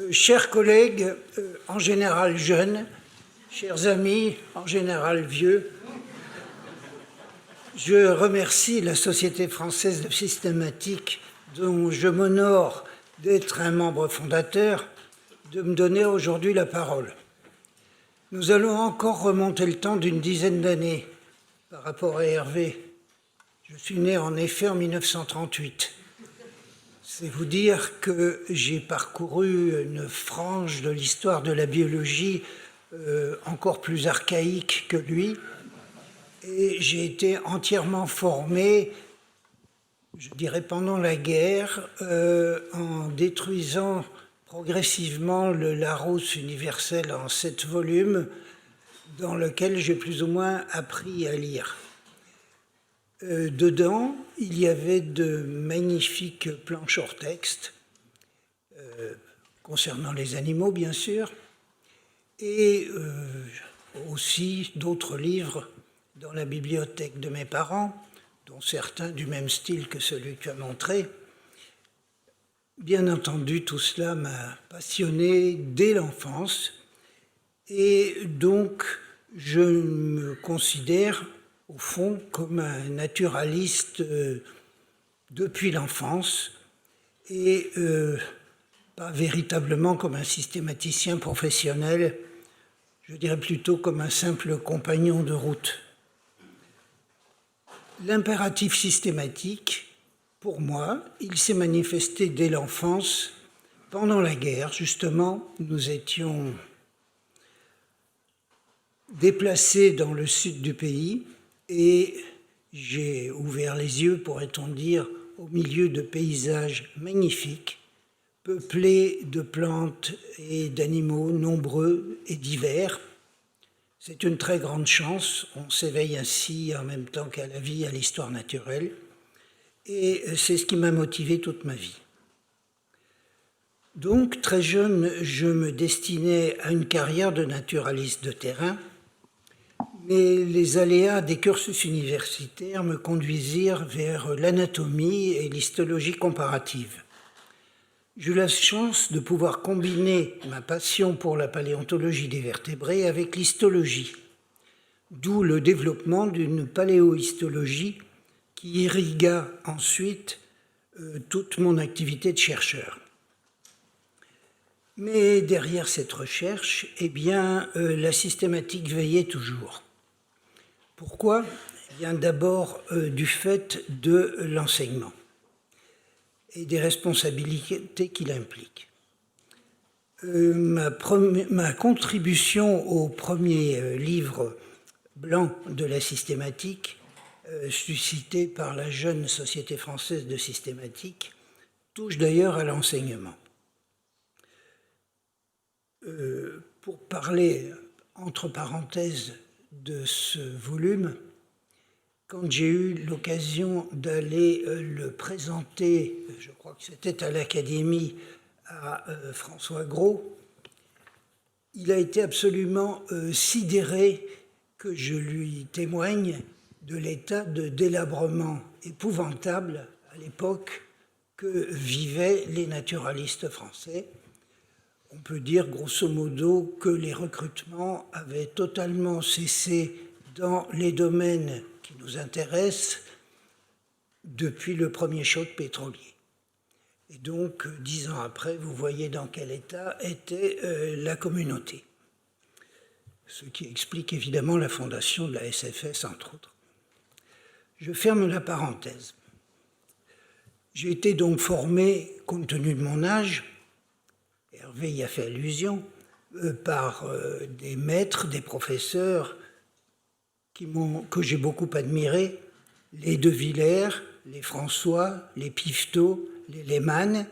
Chers collègues, en général jeunes, chers amis, en général vieux, je remercie la Société française de systématique, dont je m'honore d'être un membre fondateur, de me donner aujourd'hui la parole. Nous allons encore remonter le temps d'une dizaine d'années par rapport à Hervé. Je suis né en effet en 1938. C'est vous dire que j'ai parcouru une frange de l'histoire de la biologie encore plus archaïque que lui, et j'ai été entièrement formé, je dirais pendant la guerre, en détruisant progressivement le Larousse universel en 7 volumes, dans lequel j'ai plus ou moins appris à lire. Dedans, il y avait de magnifiques planches hors texte, concernant les animaux, bien sûr, et aussi d'autres livres dans la bibliothèque de mes parents, dont certains du même style que celui que tu as montré. Bien entendu, tout cela m'a passionné dès l'enfance, et donc je me considère au fond comme un naturaliste depuis l'enfance et pas véritablement comme un systématicien professionnel, je dirais plutôt comme un simple compagnon de route. L'impératif systématique, pour moi, il s'est manifesté dès l'enfance. Pendant la guerre, justement, nous étions déplacés dans le sud du pays, et j'ai ouvert les yeux, pourrait-on dire, au milieu de paysages magnifiques, peuplés de plantes et d'animaux nombreux et divers. C'est une très grande chance, on s'éveille ainsi en même temps qu'à la vie, à l'histoire naturelle, et c'est ce qui m'a motivé toute ma vie. Donc, très jeune, je me destinais à une carrière de naturaliste de terrain, mais les aléas des cursus universitaires me conduisirent vers l'anatomie et l'histologie comparative. J'ai eu la chance de pouvoir combiner ma passion pour la paléontologie des vertébrés avec l'histologie, d'où le développement d'une paléohistologie qui irrigua ensuite toute mon activité de chercheur. Mais derrière cette recherche, eh bien, la systématique veillait toujours. Pourquoi ? Eh bien, d'abord du fait de l'enseignement et des responsabilités qu'il implique. Ma contribution au premier livre blanc de la systématique, suscité par la jeune Société française de systématique, touche d'ailleurs à l'enseignement. Pour parler, entre parenthèses, de ce volume, quand j'ai eu l'occasion d'aller le présenter, je crois que c'était à l'Académie, à François Gros, il a été absolument sidéré que je lui témoigne de l'état de délabrement épouvantable à l'époque que vivaient les naturalistes français. On peut dire grosso modo que les recrutements avaient totalement cessé dans les domaines qui nous intéressent depuis le premier choc pétrolier. Et donc, 10 ans après, vous voyez dans quel état était la communauté. Ce qui explique évidemment la fondation de la SFS, entre autres. Je ferme la parenthèse. J'ai été donc formé, compte tenu de mon âge, Hervé y a fait allusion, par des maîtres, des professeurs que j'ai beaucoup admirés, les De Villers, les François, les Pifteau, les Lehmann.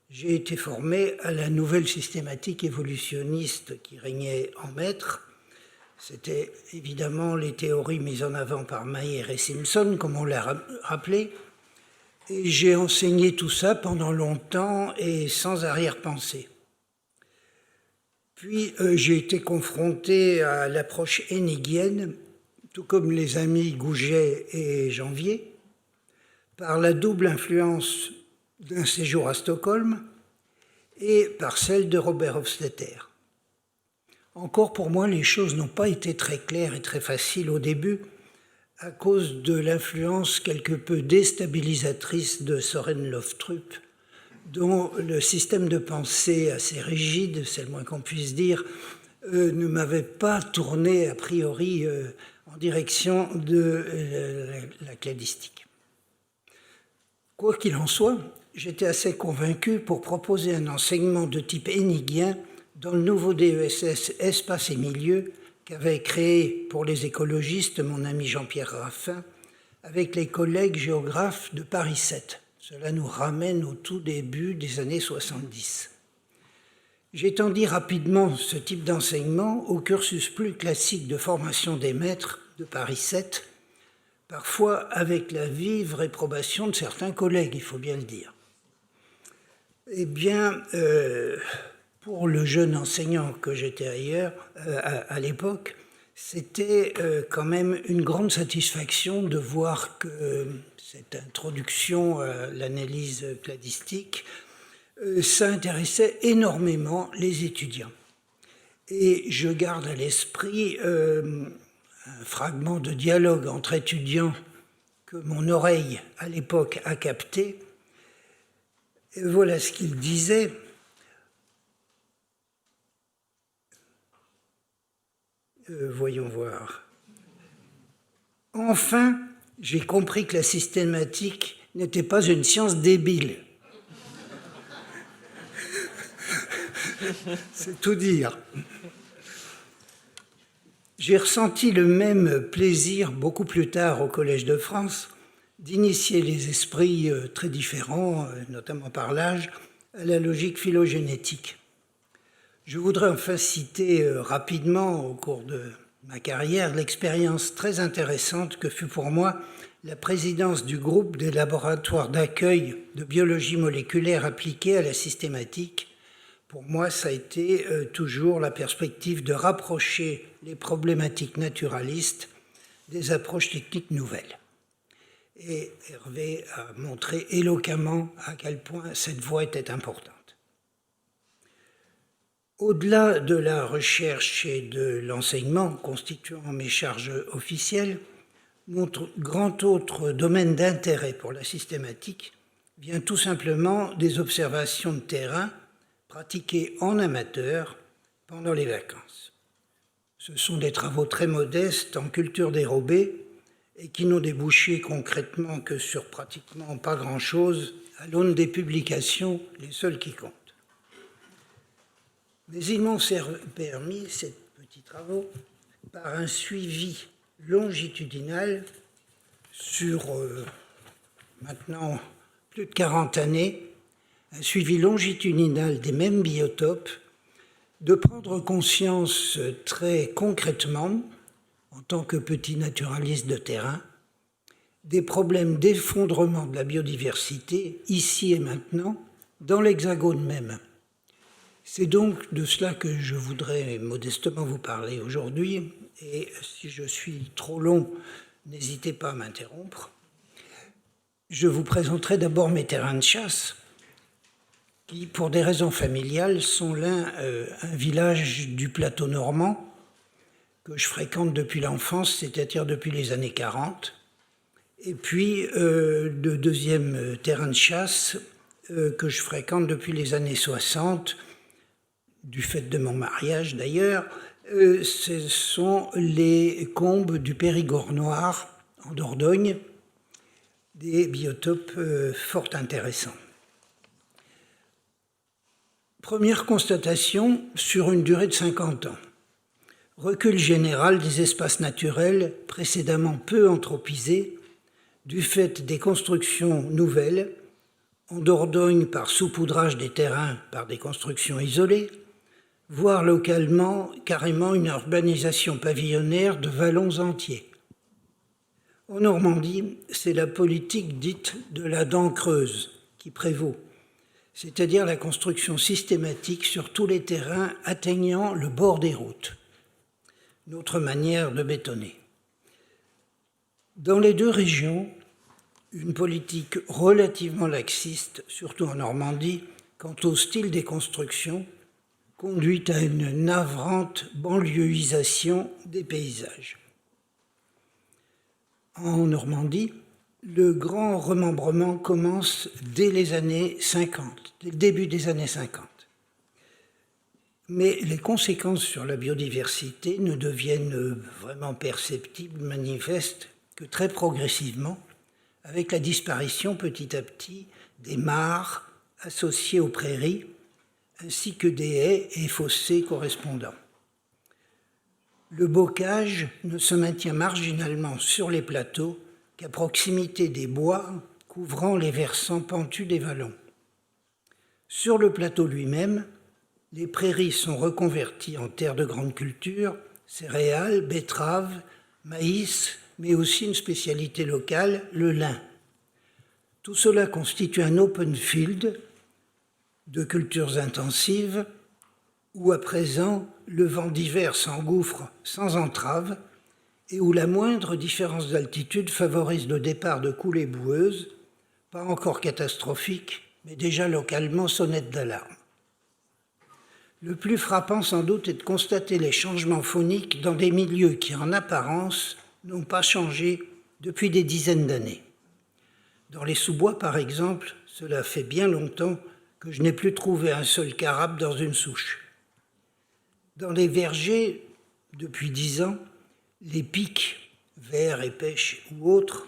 J'ai été formé à la nouvelle systématique évolutionniste qui régnait en maître. C'était évidemment les théories mises en avant par Mayer et Simpson, comme on l'a rappelé. Et j'ai enseigné tout ça pendant longtemps et sans arrière-pensée. Puis j'ai été confronté à l'approche hénigienne, tout comme les amis Gouget et Janvier, par la double influence d'un séjour à Stockholm et par celle de Robert Hofstetter. Encore pour moi, les choses n'ont pas été très claires et très faciles au début à cause de l'influence quelque peu déstabilisatrice de Søren Løvstrup, dont le système de pensée assez rigide, c'est le moins qu'on puisse dire, ne m'avait pas tourné a priori en direction de la cladistique. Quoi qu'il en soit, j'étais assez convaincu pour proposer un enseignement de type hénigien dans le nouveau DESS Espace et Milieu qu'avait créé pour les écologistes mon ami Jean-Pierre Raffin avec les collègues géographes de Paris 7. Cela nous ramène au tout début des années 70. J'étendis rapidement ce type d'enseignement au cursus plus classique de formation des maîtres de Paris 7, parfois avec la vive réprobation de certains collègues, il faut bien le dire. Eh bien, pour le jeune enseignant que j'étais à l'époque, c'était quand même une grande satisfaction de voir que cette introduction à l'analyse cladistique, ça intéressait énormément les étudiants. Et je garde à l'esprit un fragment de dialogue entre étudiants que mon oreille, à l'époque, a capté. Et voilà ce qu'il disait. Voyons voir. Enfin, j'ai compris que la systématique n'était pas une science débile. C'est tout dire. J'ai ressenti le même plaisir beaucoup plus tard au Collège de France d'initier les esprits très différents, notamment par l'âge, à la logique phylogénétique. Je voudrais enfin citer rapidement au cours de ma carrière l'expérience très intéressante que fut pour moi la présidence du groupe des laboratoires d'accueil de biologie moléculaire appliquée à la systématique. Pour moi, ça a été toujours la perspective de rapprocher les problématiques naturalistes des approches techniques nouvelles. Et Hervé a montré éloquemment à quel point cette voie était importante. Au-delà de la recherche et de l'enseignement constituant mes charges officielles, mon grand autre domaine d'intérêt pour la systématique vient tout simplement des observations de terrain pratiquées en amateur pendant les vacances. Ce sont des travaux très modestes en culture dérobée et qui n'ont débouché concrètement que sur pratiquement pas grand-chose à l'aune des publications, les seules qui comptent. Mais ils m'ont permis, ces petits travaux, par un suivi longitudinal sur maintenant plus de 40 années, un suivi longitudinal des mêmes biotopes, de prendre conscience très concrètement, en tant que petit naturaliste de terrain, des problèmes d'effondrement de la biodiversité, ici et maintenant, dans l'Hexagone même. C'est donc de cela que je voudrais modestement vous parler aujourd'hui, et si je suis trop long, n'hésitez pas à m'interrompre. Je vous présenterai d'abord mes terrains de chasse, qui, pour des raisons familiales, sont l'un un village du plateau normand, que je fréquente depuis l'enfance, c'est-à-dire depuis les années 40, et puis le deuxième terrain de chasse que je fréquente depuis les années 60, du fait de mon mariage d'ailleurs, ce sont les combes du Périgord noir en Dordogne, des biotopes fort intéressants. Première constatation sur une durée de 50 ans. Recul général des espaces naturels précédemment peu anthropisés du fait des constructions nouvelles, en Dordogne par saupoudrage des terrains par des constructions isolées, voire localement carrément une urbanisation pavillonnaire de vallons entiers. En Normandie, c'est la politique dite de la dent creuse qui prévaut, c'est-à-dire la construction systématique sur tous les terrains atteignant le bord des routes. Notre manière de bétonner. Dans les deux régions, une politique relativement laxiste, surtout en Normandie, quant au style des constructions, conduit à une navrante banlieusisation des paysages. En Normandie, le grand remembrement commence dès les années 50, dès le début des années 50. Mais les conséquences sur la biodiversité ne deviennent vraiment perceptibles, manifestes, que très progressivement, avec la disparition petit à petit des mares associées aux prairies, ainsi que des haies et fossés correspondants. Le bocage ne se maintient marginalement sur les plateaux qu'à proximité des bois couvrant les versants pentus des vallons. Sur le plateau lui-même, les prairies sont reconverties en terres de grande culture, céréales, betteraves, maïs, mais aussi une spécialité locale, le lin. Tout cela constitue un open field de cultures intensives où à présent le vent d'hiver s'engouffre sans entrave et où la moindre différence d'altitude favorise le départ de coulées boueuses, pas encore catastrophiques, mais déjà localement sonnettes d'alarme. Le plus frappant sans doute est de constater les changements fauniques dans des milieux qui en apparence n'ont pas changé depuis des dizaines d'années. Dans les sous-bois par exemple, cela fait bien longtemps que je n'ai plus trouvé un seul carabe dans une souche. Dans les vergers, depuis 10 ans, les pics, vers et pêches ou autres,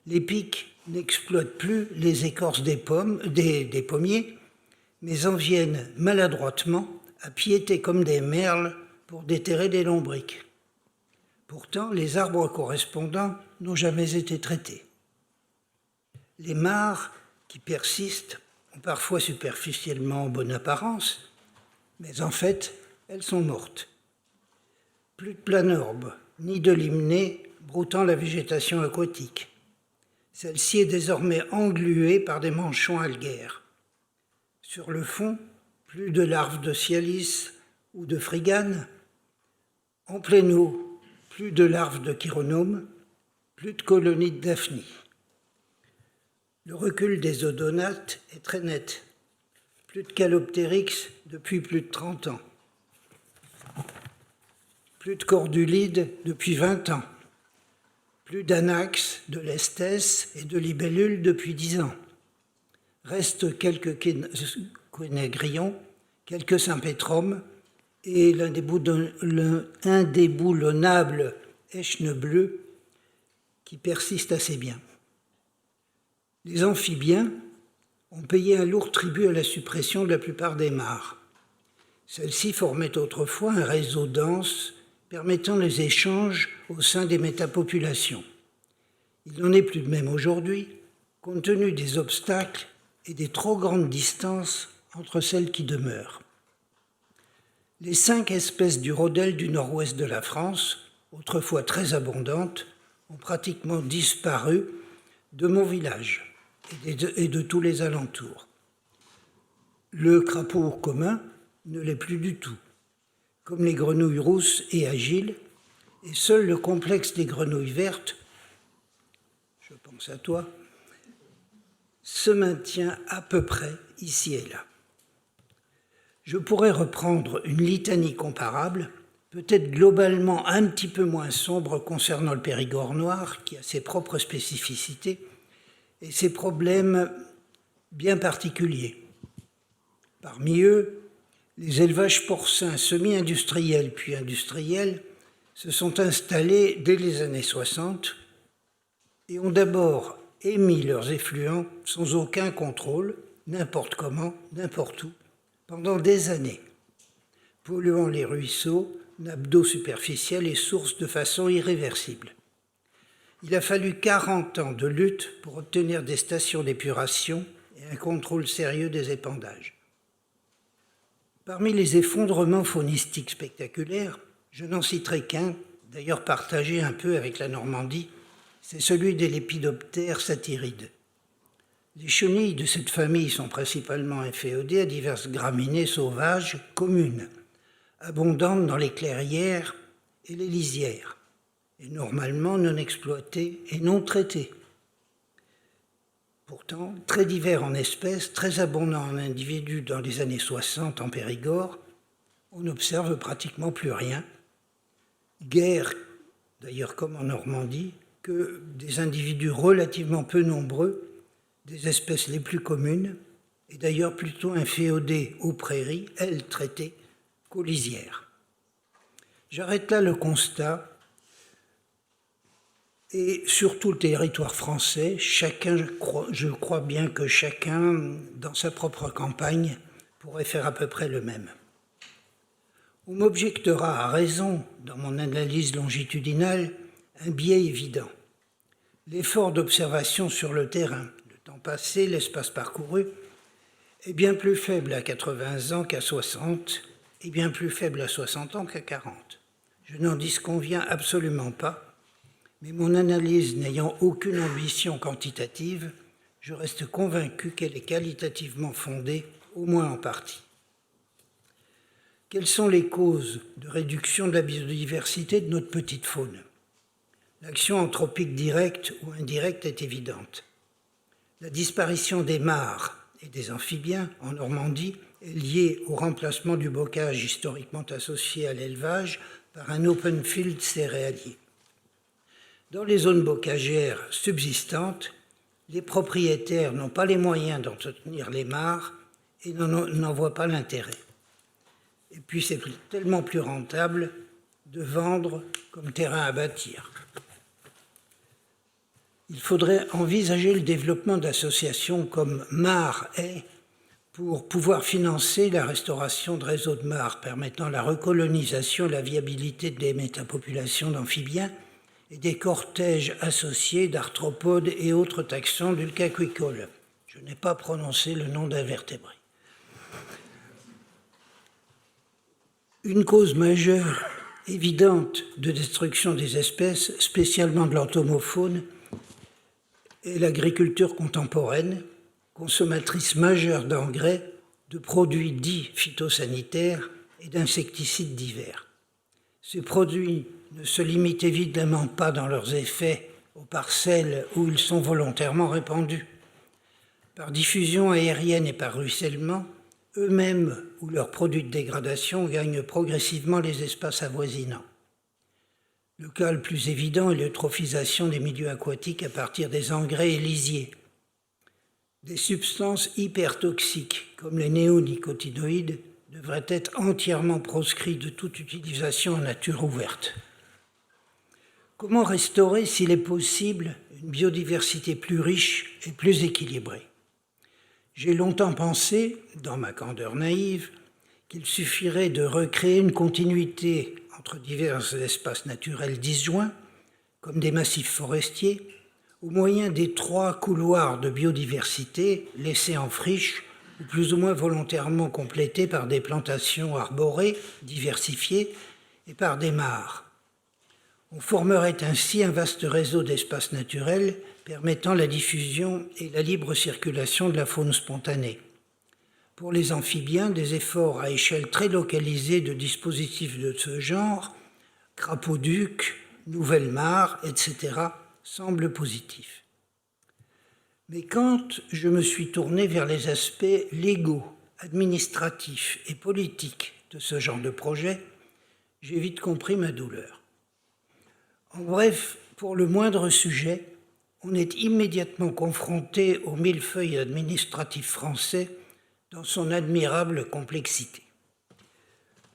les pics n'exploitent plus les écorces des pommiers, mais en viennent maladroitement à piéter comme des merles pour déterrer des lombrics. Pourtant, les arbres correspondants n'ont jamais été traités. Les mares qui persistent ont parfois superficiellement bonne apparence, mais en fait, elles sont mortes. Plus de planorbe, ni de limnée broutant la végétation aquatique. Celle-ci est désormais engluée par des manchons algaires. Sur le fond, plus de larves de cyalis ou de frigane. En pleine eau, plus de larves de chironomes, plus de colonies de daphnie. Le recul des odonates est très net. Plus de caloptérix depuis plus de 30 ans. Plus de cordulides depuis 20 ans. Plus d'anax, de lestès et de libellules depuis 10 ans. Restent quelques quénégrillons, quelques sympétromes et l'indéboulonnable échine bleue qui persiste assez bien. Les amphibiens ont payé un lourd tribut à la suppression de la plupart des mares. Celles-ci formaient autrefois un réseau dense permettant les échanges au sein des métapopulations. Il n'en est plus de même aujourd'hui, compte tenu des obstacles et des trop grandes distances entre celles qui demeurent. Les 5 espèces du rodel du nord-ouest de la France, autrefois très abondantes, ont pratiquement disparu de mon village et de tous les alentours. Le crapaud commun ne l'est plus du tout, comme les grenouilles rousses et agiles, et seul le complexe des grenouilles vertes, je pense à toi, se maintient à peu près ici et là. Je pourrais reprendre une litanie comparable, peut-être globalement un petit peu moins sombre concernant le Périgord noir, qui a ses propres spécificités et ses problèmes bien particuliers. Parmi eux, les élevages porcins semi-industriels puis industriels se sont installés dès les années 60 et ont d'abord émis leurs effluents sans aucun contrôle, n'importe comment, n'importe où, pendant des années, polluant les ruisseaux, nappes d'eau superficielles et sources de façon irréversible. Il a fallu 40 ans de lutte pour obtenir des stations d'épuration et un contrôle sérieux des épandages. Parmi les effondrements faunistiques spectaculaires, je n'en citerai qu'un, d'ailleurs partagé un peu avec la Normandie, c'est celui des lépidoptères satirides. Les chenilles de cette famille sont principalement inféodées à diverses graminées sauvages communes, abondantes dans les clairières et les lisières, et normalement non exploitées et non traitées. pourtant, très divers en espèces, très abondant en individus dans les années 60 en Périgord, on n'observe pratiquement plus rien. Guère, d'ailleurs comme en Normandie, que des individus relativement peu nombreux, des espèces les plus communes, et d'ailleurs plutôt inféodées aux prairies, elles traitées, qu'aux lisières. J'arrête là le constat, et sur tout le territoire français, je crois bien que chacun, dans sa propre campagne, pourrait faire à peu près le même. On m'objectera à raison, dans mon analyse longitudinale, un biais évident. L'effort d'observation sur le terrain, le temps passé, l'espace parcouru, est bien plus faible à 80 ans qu'à 60, et bien plus faible à 60 ans qu'à 40. Je n'en disconviens absolument pas, mais mon analyse n'ayant aucune ambition quantitative, je reste convaincu qu'elle est qualitativement fondée, au moins en partie. Quelles sont les causes de réduction de la biodiversité de notre petite faune? L'action anthropique directe ou indirecte est évidente. La disparition des mares et des amphibiens en Normandie est liée au remplacement du bocage historiquement associé à l'élevage par un open field céréalier. Dans les zones bocagères subsistantes, les propriétaires n'ont pas les moyens d'entretenir les mares et n'en voient pas l'intérêt. Et puis c'est tellement plus rentable de vendre comme terrain à bâtir. Il faudrait envisager le développement d'associations comme Mares-Haies pour pouvoir financer la restauration de réseaux de mares permettant la recolonisation et la viabilité des métapopulations d'amphibiens et des cortèges associés d'arthropodes et autres taxons d'ulcaquicoles. Je n'ai pas prononcé le nom d'invertébrés. Une cause majeure, évidente, de destruction des espèces, spécialement de l'entomofaune, est l'agriculture contemporaine, consommatrice majeure d'engrais, de produits dits phytosanitaires et d'insecticides divers. Ces produits ne se limitent évidemment pas dans leurs effets aux parcelles où ils sont volontairement répandus. Par diffusion aérienne et par ruissellement, eux-mêmes ou leurs produits de dégradation gagnent progressivement les espaces avoisinants. Le cas le plus évident est l'eutrophisation des milieux aquatiques à partir des engrais et lisiers. Des substances hypertoxiques, comme les néonicotinoïdes, devraient être entièrement proscrits de toute utilisation en nature ouverte. Comment restaurer, s'il est possible, une biodiversité plus riche et plus équilibrée? J'ai longtemps pensé, dans ma candeur naïve, qu'il suffirait de recréer une continuité entre divers espaces naturels disjoints, comme des massifs forestiers, au moyen des 3 couloirs de biodiversité laissés en friche ou plus ou moins volontairement complétés par des plantations arborées diversifiées et par des mares. On formerait ainsi un vaste réseau d'espaces naturels permettant la diffusion et la libre circulation de la faune spontanée. Pour les amphibiens, des efforts à échelle très localisée de dispositifs de ce genre, crapauducs, nouvelles mares, etc., semblent positifs. Mais quand je me suis tourné vers les aspects légaux, administratifs et politiques de ce genre de projet, j'ai vite compris ma douleur. En bref, pour le moindre sujet, on est immédiatement confronté au millefeuille administratif français dans son admirable complexité.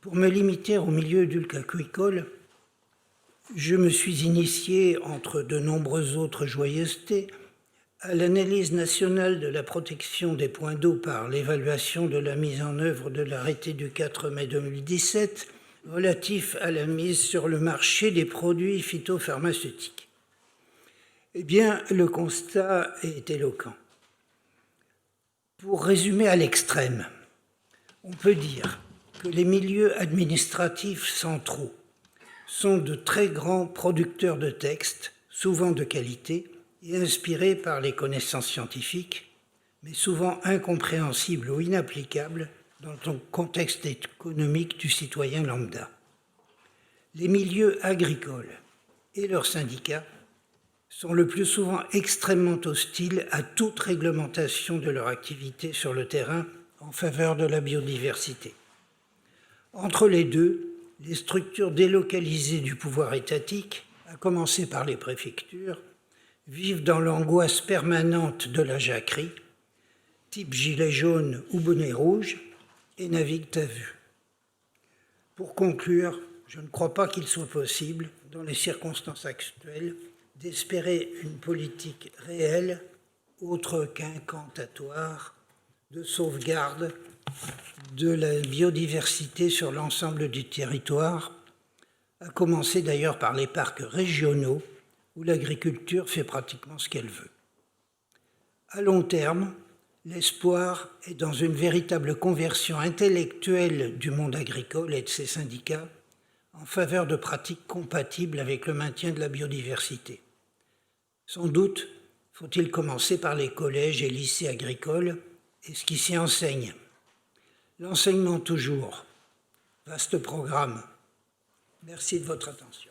Pour me limiter au milieu d'ulcaquicole, je me suis initié, entre de nombreuses autres joyeusetés, à l'analyse nationale de la protection des points d'eau par l'évaluation de la mise en œuvre de l'arrêté du 4 mai 2017 relatif à la mise sur le marché des produits phytopharmaceutiques. Eh bien, le constat est éloquent. Pour résumer à l'extrême, on peut dire que les milieux administratifs centraux sont de très grands producteurs de textes, souvent de qualité, et inspirés par les connaissances scientifiques, mais souvent incompréhensibles ou inapplicables dans le contexte économique du citoyen lambda. Les milieux agricoles et leurs syndicats sont le plus souvent extrêmement hostiles à toute réglementation de leur activité sur le terrain en faveur de la biodiversité. Entre les deux, les structures délocalisées du pouvoir étatique, à commencer par les préfectures, vivent dans l'angoisse permanente de la jacquerie, type gilet jaune ou bonnet rouge, et naviguent à vue. Pour conclure, je ne crois pas qu'il soit possible, dans les circonstances actuelles, d'espérer une politique réelle, autre qu'incantatoire, de sauvegarde de la biodiversité sur l'ensemble du territoire, à commencer d'ailleurs par les parcs régionaux, où l'agriculture fait pratiquement ce qu'elle veut. À long terme, l'espoir est dans une véritable conversion intellectuelle du monde agricole et de ses syndicats en faveur de pratiques compatibles avec le maintien de la biodiversité. Sans doute faut-il commencer par les collèges et lycées agricoles et ce qui s'y enseigne. L'enseignement toujours. Vaste programme. Merci de votre attention.